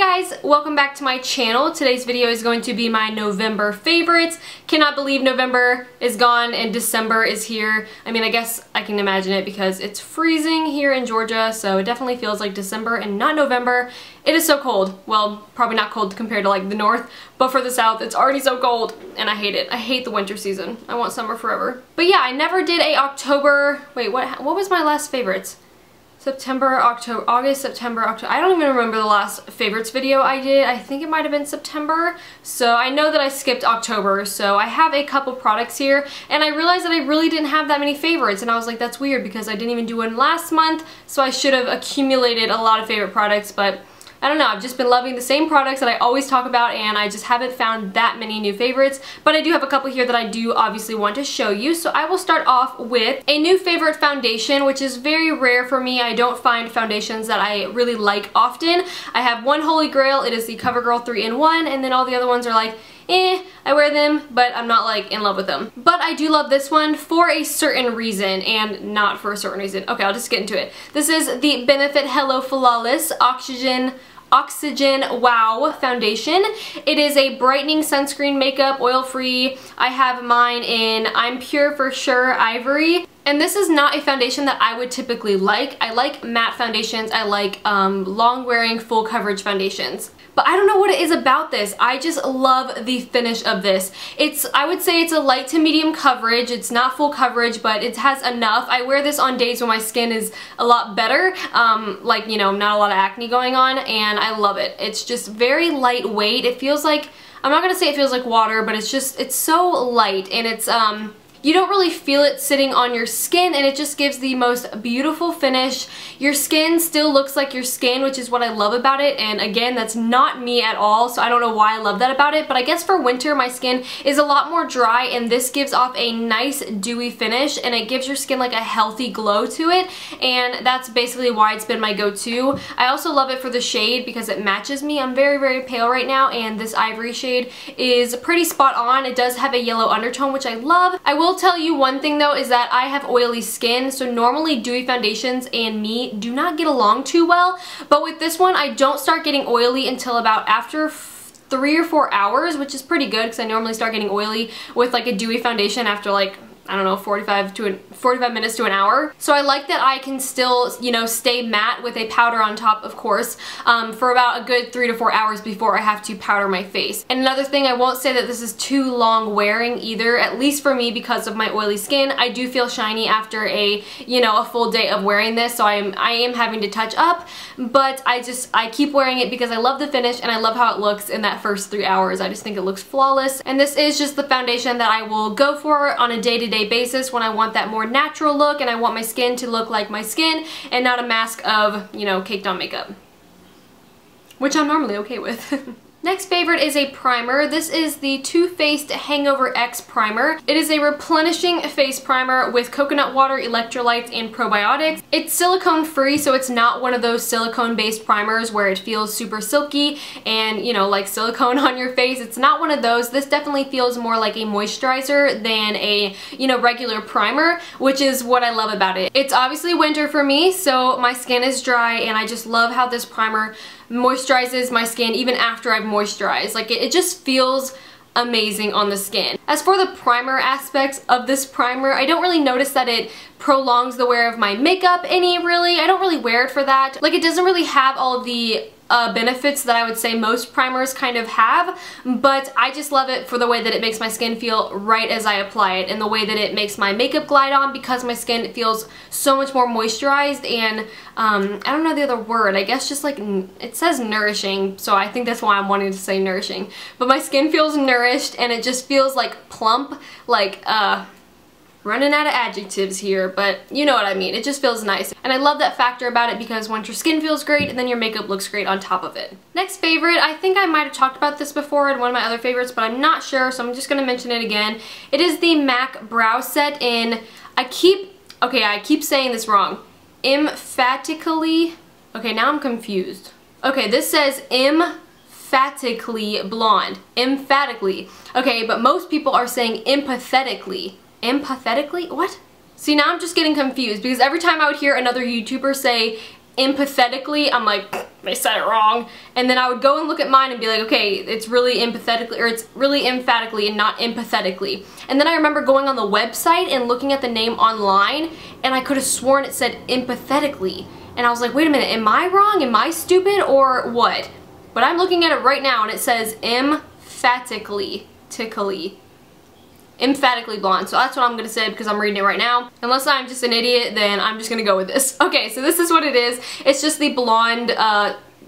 guys, welcome back to my channel. Today's video is going to be my November favorites. Cannot believe November is gone and December is here. I mean, I guess I can imagine it because it's freezing here in Georgia, so it definitely feels like December and not November. It is so cold. Well, probably not cold compared to like the north, but for the south it's already so cold and I hate it. I hate the winter season. I want summer forever. But yeah, I never did a October, wait, what was my last favorites? September, October, August, September, October. I don't even remember the last favorites video I did. I think it might have been September. So I know that I skipped October. So I have a couple products here and I realized that I really didn't have that many favorites and I was like, that's weird because I didn't even do one last month. So I should have accumulated a lot of favorite products, but I don't know, I've just been loving the same products that I always talk about and I just haven't found that many new favorites, but I do have a couple here that I do obviously want to show you. So I will start off with a new favorite foundation, which is very rare for me. I don't find foundations that I really like often. I have one holy grail, it is the CoverGirl 3-in-1, and then all the other ones are like, I wear them, but I'm not like in love with them. But I do love this one for a certain reason and not for a certain reason. Okay, I'll just get into it. This is the Benefit Hello Flawless Oxygen Wow foundation. It is a brightening sunscreen makeup, oil-free. I have mine in I'm Pure For Sure Ivory. And this is not a foundation that I would typically like. I like matte foundations. I like long-wearing, full coverage foundations. But I don't know what it is about this. I just love the finish of this. I would say it's a light to medium coverage. It's not full coverage, but it has enough. I wear this on days when my skin is a lot better, like, you know, not a lot of acne going on, and I love it. It's just very lightweight. It feels like, I'm not gonna say it feels like water, but it's so light, and it's, you don't really feel it sitting on your skin and it just gives the most beautiful finish. Your skin still looks like your skin, which is what I love about it, and again, that's not me at all, so I don't know why I love that about it, but I guess for winter my skin is a lot more dry and this gives off a nice dewy finish and it gives your skin like a healthy glow to it, and that's basically why it's been my go-to. I also love it for the shade because it matches me. I'm very, very pale right now and this ivory shade is pretty spot on. It does have a yellow undertone, which I love. I will tell you one thing though is that I have oily skin, so normally dewy foundations and me do not get along too well, but with this one I don't start getting oily until about after 3 or 4 hours, which is pretty good because I normally start getting oily with like a dewy foundation after like, I don't know, 45 minutes to an hour. So I like that I can still, you know, stay matte with a powder on top, of course, for about a good 3 to 4 hours before I have to powder my face. And another thing, I won't say that this is too long wearing either, at least for me because of my oily skin. I do feel shiny after a, you know, a full day of wearing this, so I am having to touch up, but I keep wearing it because I love the finish and I love how it looks in that first 3 hours. I just think it looks flawless. And this is just the foundation that I will go for on a day-to-day basis when I want that more natural look and I want my skin to look like my skin and not a mask of, you know, caked on makeup, which I'm normally okay with. Next favorite is a primer. This is the Too Faced HangoverX primer. It is a replenishing face primer with coconut water, electrolytes, and probiotics. It's silicone free, so it's not one of those silicone based primers where it feels super silky and, you know, like silicone on your face. It's not one of those. This definitely feels more like a moisturizer than a, you know, regular primer, which is what I love about it. It's obviously winter for me, so my skin is dry and I just love how this primer moisturizes my skin even after I've moisturized. Like it just feels amazing on the skin. As for the primer aspects of this primer, I don't really notice that it prolongs the wear of my makeup any, really. I don't really wear it for that. Like it doesn't really have all of the benefits that I would say most primers kind of have, but I just love it for the way that it makes my skin feel right as I apply it and the way that it makes my makeup glide on because my skin feels so much more moisturized and I don't know the other word, I guess just like, it says nourishing, so I think that's why I'm wanting to say nourishing, but my skin feels nourished and it just feels like plump, like running out of adjectives here, but you know what I mean. It just feels nice. And I love that factor about it because once your skin feels great and then your makeup looks great on top of it. Next favorite, I think I might have talked about this before in one of my other favorites, but I'm not sure, so I'm just going to mention it again. It is the MAC Brow Set in, I keep saying this wrong. Emphatically, okay, now I'm confused. Okay, this says Emphatically Blonde. Emphatically. Okay, but most people are saying empathetically. Empathetically? What? See, now I'm just getting confused because every time I would hear another YouTuber say empathetically, I'm like, they said it wrong. And then I would go and look at mine and be like, okay, it's really empathetically, or it's really emphatically and not empathetically. And then I remember going on the website and looking at the name online, and I could have sworn it said empathetically. And I was like, wait a minute, am I wrong? Am I stupid or what? But I'm looking at it right now and it says emphatically blonde. So that's what I'm going to say because I'm reading it right now. Unless I'm just an idiot, then I'm just going to go with this. Okay, so this is what it is. It's just the blonde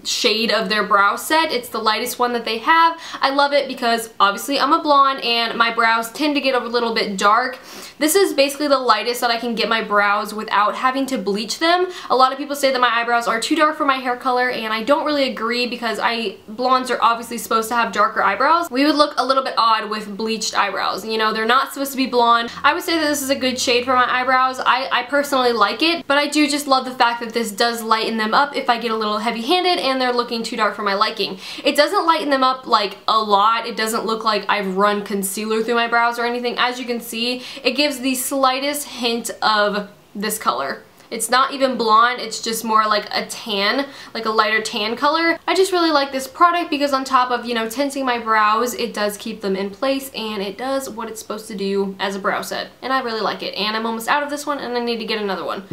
shade of their brow set. It's the lightest one that they have. I love it because obviously I'm a blonde and my brows tend to get a little bit dark. This is basically the lightest that I can get my brows without having to bleach them. A lot of people say that my eyebrows are too dark for my hair color, and I don't really agree because blondes are obviously supposed to have darker eyebrows. We would look a little bit odd with bleached eyebrows. You know, they're not supposed to be blonde. I would say that this is a good shade for my eyebrows. I personally like it, but I do just love the fact that this does lighten them up if I get a little heavy-handed and they're looking too dark for my liking. It doesn't lighten them up like a lot. It doesn't look like I've run concealer through my brows or anything. As you can see, it gives the slightest hint of this color. It's not even blonde, it's just more like a tan, like a lighter tan color. I just really like this product because on top of, you know, tinting my brows, it does keep them in place and it does what it's supposed to do as a brow set. And I really like it. And I'm almost out of this one and I need to get another one.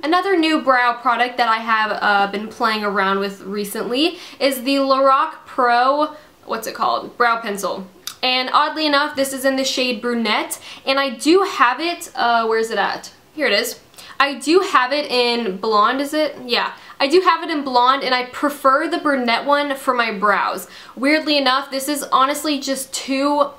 Another new brow product that I have been playing around with recently is the Lorac Pro, what's it called? Brow pencil. And oddly enough, this is in the shade Brunette, and I do have it, where is it at? Here it is. I do have it in blonde, is it? Yeah. I do have it in blonde, and I prefer the Brunette one for my brows. Weirdly enough, this is honestly just too...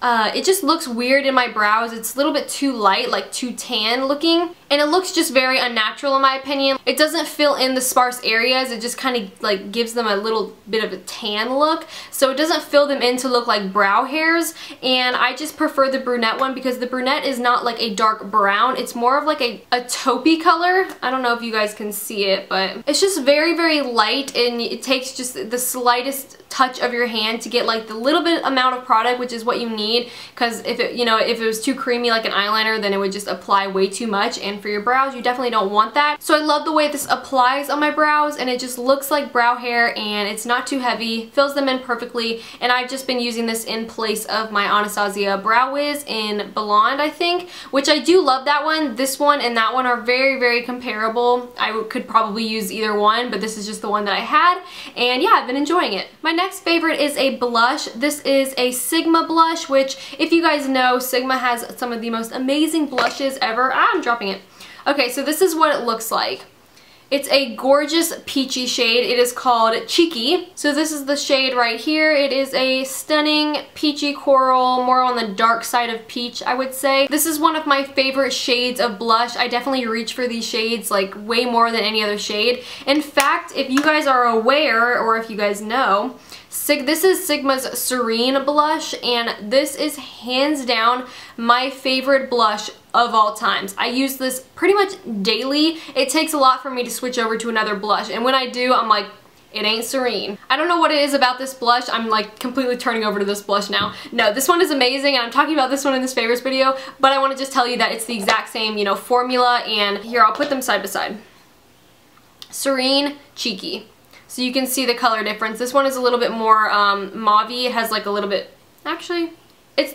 it just looks weird in my brows. It's a little bit too light, like too tan looking, and it looks just very unnatural in my opinion. It doesn't fill in the sparse areas, it just kind of like gives them a little bit of a tan look, so it doesn't fill them in to look like brow hairs, and I just prefer the Brunette one because the Brunette is not like a dark brown, it's more of like a taupey color. I don't know if you guys can see it, but it's just very, very light, and it takes just the slightest touch of your hand to get like the little bit amount of product, which is what you need, because if it, you know, if it was too creamy like an eyeliner, then it would just apply way too much, and for your brows you definitely don't want that. So I love the way this applies on my brows, and it just looks like brow hair, and it's not too heavy, fills them in perfectly, and I've just been using this in place of my Anastasia Brow Wiz in Blonde, I think, which I do love that one. This one and that one are very, very comparable. I could probably use either one, but this is just the one that I had, and yeah, I've been enjoying it. My next favorite is a blush. This is a Sigma blush, which if you guys know, Sigma has some of the most amazing blushes ever. I'm dropping it. Okay, so this is what it looks like. It's a gorgeous peachy shade. It is called Cheeky. So this is the shade right here. It is a stunning peachy coral, more on the dark side of peach, I would say. This is one of my favorite shades of blush. I definitely reach for these shades like way more than any other shade. In fact, if you guys are aware, or if you guys know, this is Sigma's Serene blush, and this is hands down my favorite blush of all times. I use this pretty much daily. It takes a lot for me to switch over to another blush, and when I do, I'm like, it ain't Serene. I don't know what it is about this blush. I'm like completely turning over to this blush now. No, this one is amazing, and I'm talking about this one in this favorites video, but I want to just tell you that it's the exact same, you know, formula, and here, I'll put them side by side. Serene, Cheeky. So you can see the color difference. This one is a little bit more mauve-y. It has like a little bit, actually,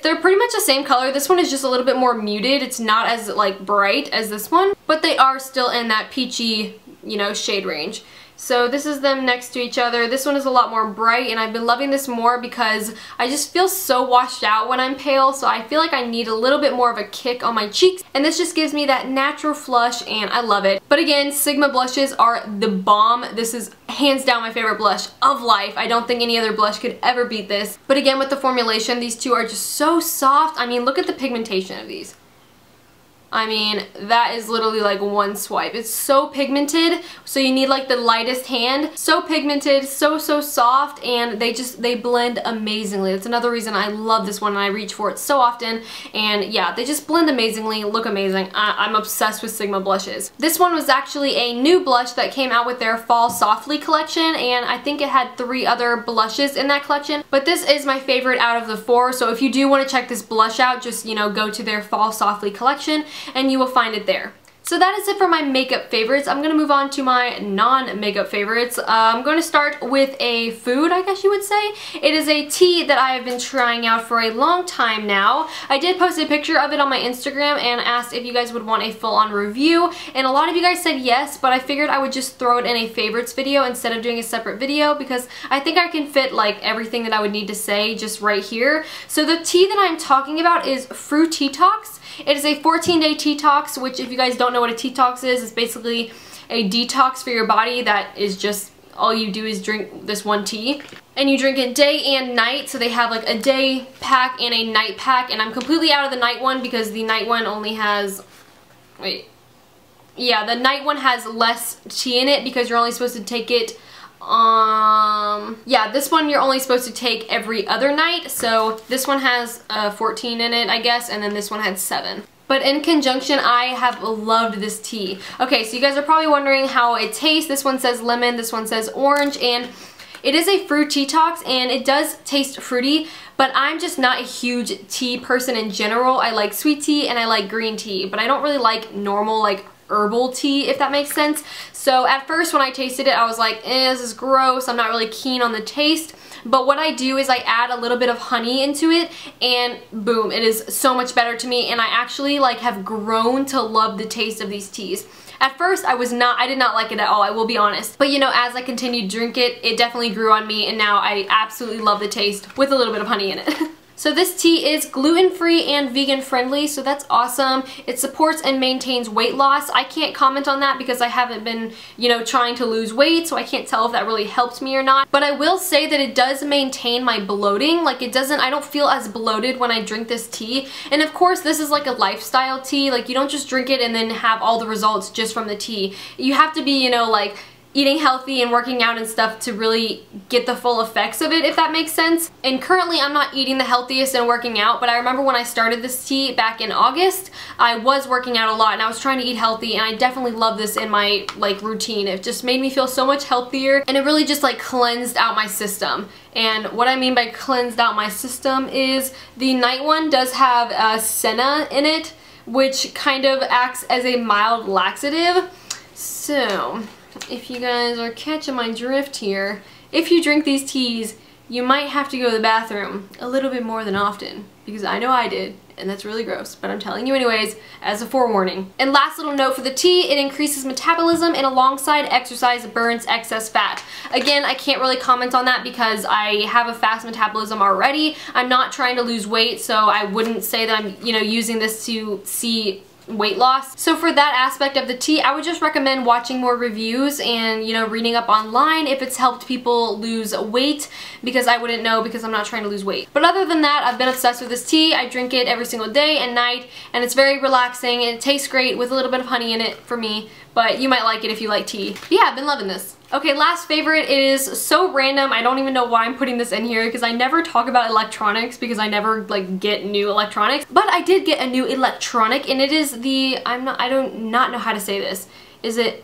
they're pretty much the same color. This one is just a little bit more muted. It's not as like bright as this one, but they are still in that peachy, you know, shade range. So this is them next to each other. This one is a lot more bright, and I've been loving this more because I just feel so washed out when I'm pale, so I feel like I need a little bit more of a kick on my cheeks, and this just gives me that natural flush, and I love it. But again, Sigma blushes are the bomb. This is hands down my favorite blush of life. I don't think any other blush could ever beat this. But again, with the formulation, these two are just so soft. I mean, look at the pigmentation of these. I mean, that is literally like one swipe. It's so pigmented, so you need like the lightest hand. So pigmented, so soft, and they blend amazingly. That's another reason I love this one and I reach for it so often. And yeah, they just blend amazingly, look amazing. I'm obsessed with Sigma blushes. This one was actually a new blush that came out with their Fall Softly collection, and I think it had 3 other blushes in that collection. But this is my favorite out of the 4, so if you do want to check this blush out, just, you know, go to their Fall Softly collection and you will find it there. So that is it for my makeup favorites. I'm going to move on to my non-makeup favorites. I'm going to start with a food, I guess you would say. It is a tea that I have been trying out for a long time now. I did post a picture of it on my Instagram and asked if you guys would want a full-on review, and a lot of you guys said yes, but I figured I would just throw it in a favorites video instead of doing a separate video because I think I can fit like everything that I would need to say just right here. So the tea that I'm talking about is Fruity Detox. It is a 14-day detox, which if you guys don't know what a detox is, it's basically a detox for your body that is just all you do is drink this one tea. And you drink it day and night, so they have like a day pack and a night pack, and I'm completely out of the night one because the night one only has, wait, yeah, the night one has less tea in it because you're only supposed to take it yeah, this one you're only supposed to take every other night, so this one has 14 in it, I guess, and then this one had 7. But in conjunction, I have loved this tea. Okay, so you guys are probably wondering how it tastes. This one says lemon, this one says orange, and it is a fruit detox, and it does taste fruity, but I'm just not a huge tea person in general. I like sweet tea and I like green tea, but I don't really like normal, like, herbal tea, if that makes sense. So at first when I tasted it, I was like, this is gross, I'm not really keen on the taste. But what I do is I add a little bit of honey into it, and boom, it is so much better to me, and I actually like have grown to love the taste of these teas. At first, I did not like it at all, I will be honest. But you know, as I continued to drink it, it definitely grew on me, and now I absolutely love the taste with a little bit of honey in it. So this tea is gluten-free and vegan-friendly, so that's awesome. It supports and maintains weight loss. I can't comment on that because I haven't been, you know, trying to lose weight, so I can't tell if that really helped me or not. But I will say that it does maintain my bloating. Like, I don't feel as bloated when I drink this tea. And of course, this is like a lifestyle tea. Like, you don't just drink it and then have all the results just from the tea. You have to be, you know, like, eating healthy and working out and stuff to really get the full effects of it, if that makes sense. And currently I'm not eating the healthiest and working out, but I remember when I started this tea back in August, I was working out a lot and I was trying to eat healthy, and I definitely love this in my like routine. It just made me feel so much healthier, and it really just like cleansed out my system. And what I mean by cleansed out my system is the night one does have senna in it, which kind of acts as a mild laxative. So if you guys are catching my drift here, if you drink these teas, you might have to go to the bathroom a little bit more than often, because I know I did, and that's really gross, but I'm telling you anyways as a forewarning. And last little note for the tea, it increases metabolism, and alongside exercise burns excess fat. Again, I can't really comment on that because I have a fast metabolism already. I'm not trying to lose weight, so I wouldn't say that I'm, you know, using this to see weight loss. So for that aspect of the tea, I would just recommend watching more reviews and, you know, reading up online if it's helped people lose weight, because I wouldn't know because I'm not trying to lose weight. But other than that, I've been obsessed with this tea. I drink it every single day and night, and it's very relaxing, and it tastes great with a little bit of honey in it for me, but you might like it if you like tea. But yeah, I've been loving this. Okay, last favorite is so random. I don't even know why I'm putting this in here because I never talk about electronics because I never like get new electronics. But I did get a new electronic, and it is the, I do not know how to say this. Is it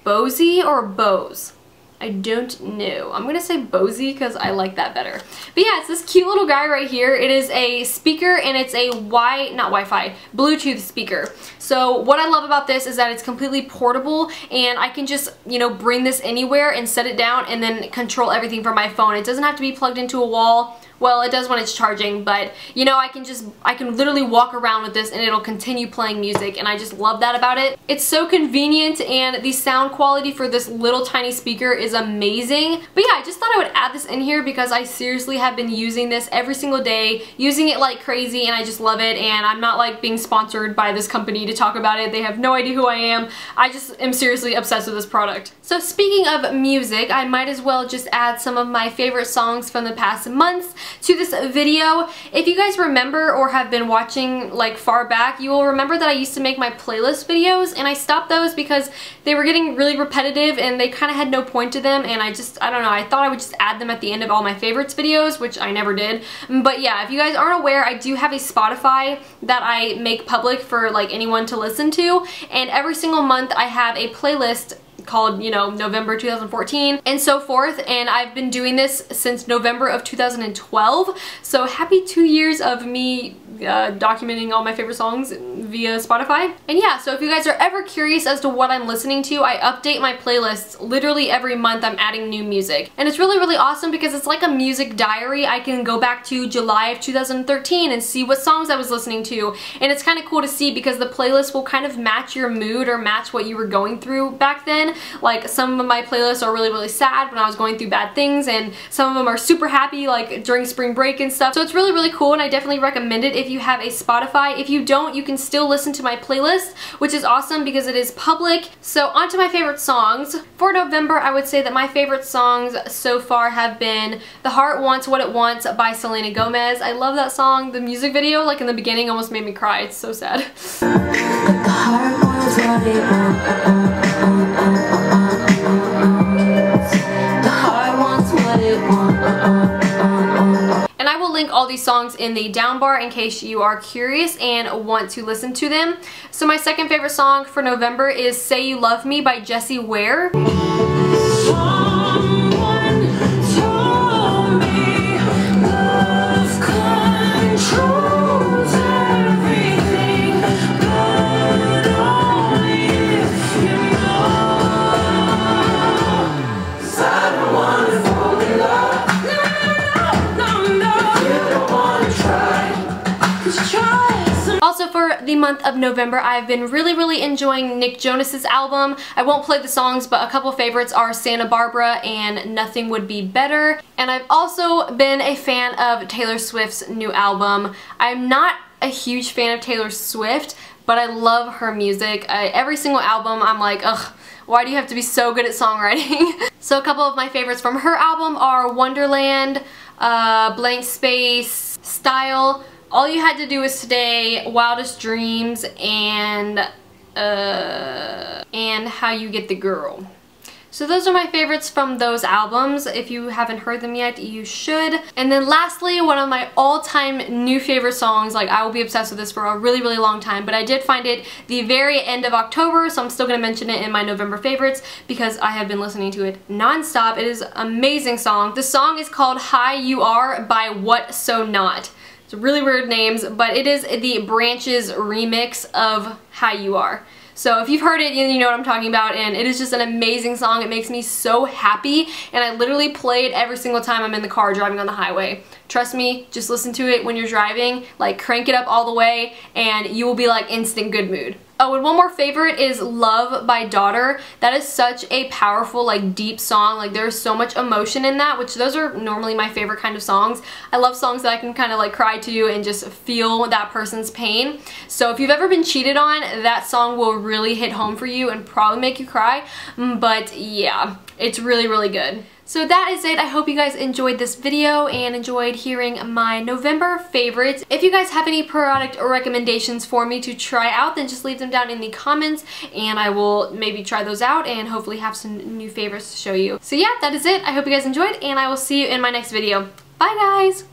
Bose or Bose? I don't know. I'm gonna say Bose because I like that better. But yeah, it's this cute little guy right here. It is a speaker, and it's a not Wi-Fi, Bluetooth speaker. So what I love about this is that it's completely portable, and I can just, you know, bring this anywhere and set it down and then control everything from my phone. It doesn't have to be plugged into a wall. Well, it does when it's charging, but you know, I can literally walk around with this and it'll continue playing music, and I just love that about it. It's so convenient, and the sound quality for this little tiny speaker is amazing. But yeah, I just thought I would add this in here because I seriously have been using this every single day, using it like crazy, and I just love it, and I'm not like being sponsored by this company to talk about it. They have no idea who I am. I just am seriously obsessed with this product. So speaking of music, I might as well just add some of my favorite songs from the past months to this video. If you guys remember or have been watching like far back, you will remember that I used to make my playlist videos, and I stopped those because they were getting really repetitive and they kind of had no point to them, and I don't know, I thought I would just add them at the end of all my favorites videos, which I never did. But yeah, if you guys aren't aware, I do have a Spotify that I make public for like anyone to listen to, and every single month I have a playlist called, you know, November 2014 and so forth, and I've been doing this since November of 2012, so happy 2 years of me documenting all my favorite songs via Spotify. And yeah, so if you guys are ever curious as to what I'm listening to, I update my playlists literally every month. I'm adding new music. And it's really, really awesome because it's like a music diary. I can go back to July of 2013 and see what songs I was listening to. And it's kind of cool to see because the playlist will kind of match your mood or match what you were going through back then. Like some of my playlists are really, really sad when I was going through bad things, and some of them are super happy like during spring break and stuff. So it's really, really cool, and I definitely recommend it if you have a Spotify. If you don't, you can still listen to my playlist, which is awesome because it is public. So on to my favorite songs. For November, I would say that my favorite songs so far have been The Heart Wants What It Wants by Selena Gomez. I love that song. The music video, like in the beginning, almost made me cry. It's so sad. The heart wants what it wants. The heart wants what it wants. And I will link all these songs in the down bar in case you are curious and want to listen to them. So my second favorite song for November is Say You Love Me by Jessie, Ware. Also for the month of November, I've been really enjoying Nick Jonas's album. I won't play the songs, but a couple favorites are Santa Barbara and Nothing Would Be Better. And I've also been a fan of Taylor Swift's new album. I'm not a huge fan of Taylor Swift, but I love her music. Every single album I'm like, ugh, why do you have to be so good at songwriting? So a couple of my favorites from her album are Wonderland, Blank Space, Style, All You Had to Do Was Today, Wildest Dreams, and How You Get the Girl. So those are my favorites from those albums. If you haven't heard them yet, you should. And then lastly, one of my all-time new favorite songs, like I will be obsessed with this for a really long time, but I did find it the very end of October, so I'm still gonna mention it in my November favorites because I have been listening to it non-stop. It is an amazing song. The song is called Hi You Are by What So Not. It's really weird names, but it is the Branchez remix of Hi You Are. So if you've heard it, you know what I'm talking about, and it is just an amazing song. It makes me so happy, and I literally play it every single time I'm in the car driving on the highway. Trust me, just listen to it when you're driving, like crank it up all the way, and you will be like instant good mood. Oh, and one more favorite is Love by Daughter. That is such a powerful, like deep song. Like there's so much emotion in that, which those are normally my favorite kind of songs. I love songs that I can kind of like cry to and just feel that person's pain. So if you've ever been cheated on, that song will really hit home for you and probably make you cry. But yeah, it's really good. So that is it. I hope you guys enjoyed this video and enjoyed hearing my November favorites. If you guys have any product or recommendations for me to try out, then just leave them down in the comments and I will maybe try those out and hopefully have some new favorites to show you. So yeah, that is it. I hope you guys enjoyed and I will see you in my next video. Bye guys!